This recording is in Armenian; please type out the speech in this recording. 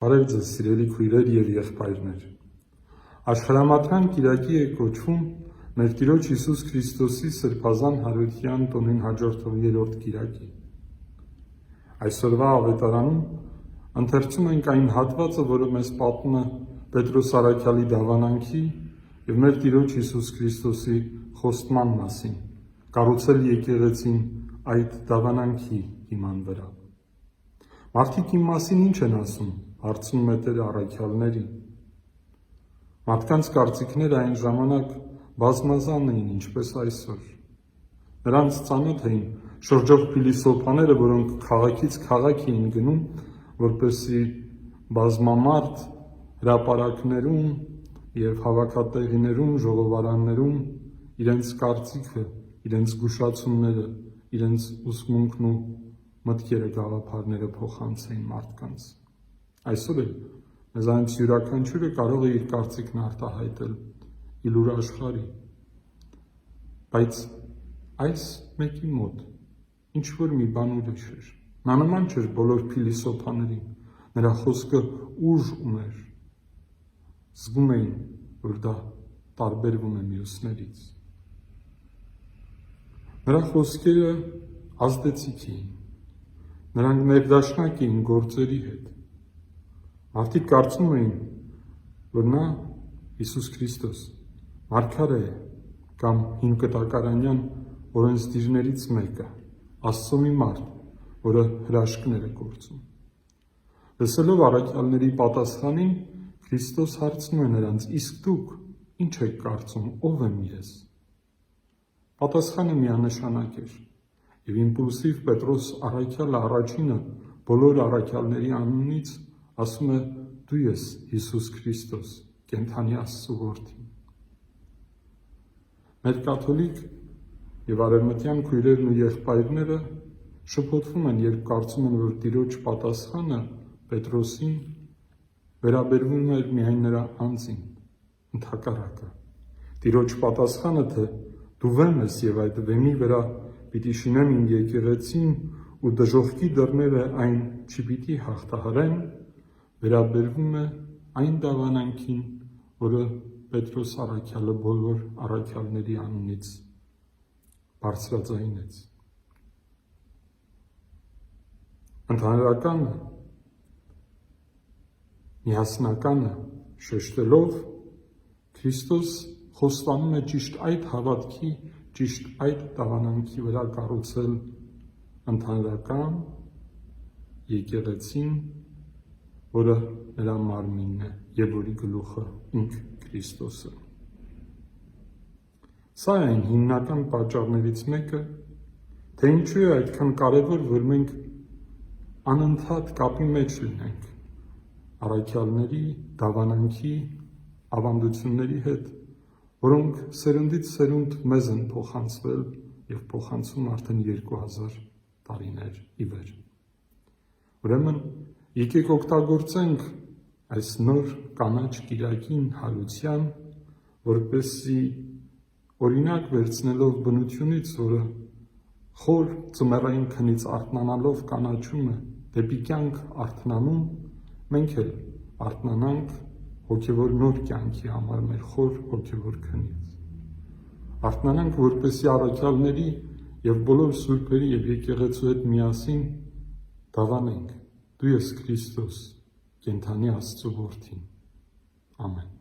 Բարև ձեզ, սիրելի քույրեր եւ եղբայրներ։ Աշխարհամատյան Կիրակի է կոչվում մեր Տիրոջ Հիսուս Քրիստոսի սրբազան հարության տոնին հաջորդող երրորդ կիրակի։ Այսօրվա ավետարանում ընթերցում ենք այն հատվածը, որը մեզ պատմում է Պետրոս Առաքյալի դավանանքի եւ մեր Տիրոջ Հիսուս Քրիստոսի խոստման մասին, կառուցել եկեղեցին այդ դավանանքի հիման վրա։ Մարդիկ իմ մասին ինչ են ասում, հարցնում է Տերը առաքյալներին։ Մարդկանց կարծիքները այն ժամանակ բազմազան էին, ինչպես այսօր։ Նրանց ծանոթ էին շրջող փիլիսոփաները, որոնք քաղաքից քաղաք էին գնում, որպեսզի բազմամարդ հրապարակներում եւ հավաքատեղիներում, ժողովարաններում իրենց կարծիքը, իրենց զգուշացումները, իրենց ուսմունքն ու մտքերը, գաղափարները փոխանցեին մարդկանց։ Այսօր էլ մեզանից յուրաքանչյուրը կարող է իր կարծիքն արտահայտել իլուր աշխարհի, բայց այս մեկի մոտ ինչ որ մի բան ուրիշ էր։ Նա նման չէր բոլոր փիլիսոփաներին, նրա խոսքը ուժ ուներ, զգում էին, որ դա տարբերվում է մյուսներից։ Նրա խոսքերը ազդեցիկ էին, նրանք ներդաշնակ էին գործերի հետ։ Մարդիկ կարծում էին, որ նա Հիսուս Քրիստոս մարգարե է կամ հինկտակարանյան օրենսդիրներից մեկը, Աստծո մի մարդ, որը հրաշքներ է գործում։ Լսելով առաքյալների պատասխանին, Քրիստոս հարցնում է նրանց. իսկ դուք ինչ եք կարծում, ով եմ ես։ Պատասխանը միանշանակ էր, եւ իմպուլսիվ Պետրոս առաքյալը առաջինը բոլոր առաքյալների անունից ասում է. դու ես Հիսուս Քրիստոս, կենդանի Աստծո որդին։ Մեր կաթոլիկ եւ արևմտյան քույրերն ու եղբայրները շփոթվում են, երբ կարծում են, որ Տիրոջ պատասխանը Պետրոսին վերաբերվում էր միայն նրա անձին, ընդհակառակը։ Տիրոջ պատասխանը, թե դու վեմ ես եւ այդ վեմի վրա պիտի շինեմ իմ եկեղեցին ու դժոխքի դռները այն չպիտի հաղթահարեն, վերաբերվում է այն դավանանքին, որը Պետրոս առաքյալը բոլոր առաքյալների անունից բարձրաձայնեց։ Ընդհանրականը, միասնականը շեշտելով, Քրիստոս խոստանում է ճիշտ այդ հավատքի, ճիշտ այդ դավանանքի վրա կառուցել ընդհանրական եկեղեցին, որը նրա մարմինն է եւ որի գլուխը ինք Քրիստոսը։ Սա է այն հիմնական պատճառներից մեկը, թե ինչու է այդքան կարևոր, որ մենք անընդհատ կապի մեջ լինենք առաքյալների, դավանանքի, ավանդությունների հետ, որոնք սերնդից սերունդ մեզ են փոխանցվել եւ փոխանցում արդեն 2000 տարիներ ի վեր։ Ուրեմն եկեք օգտագործենք այս նոր կանաչ կիրակին հարության, որպեսզի օրինակ վերցնելով բնությունից, որը խոր ծմերային քնից արթնանալով կանաչում է դեպի կյանք արթնանում, մենք էլ արթնանանք հոգևոր նոր կյանքի համար մեր խոր հոգևոր քնից։ Արթնանանք, որպեսզի առաքյալների եւ բոլոր սուրբերի եւ եկեղեցու հետ միասին դավանենք. դու ես Քրիստոս, կենդանի Աստծո որդին։ Ամեն։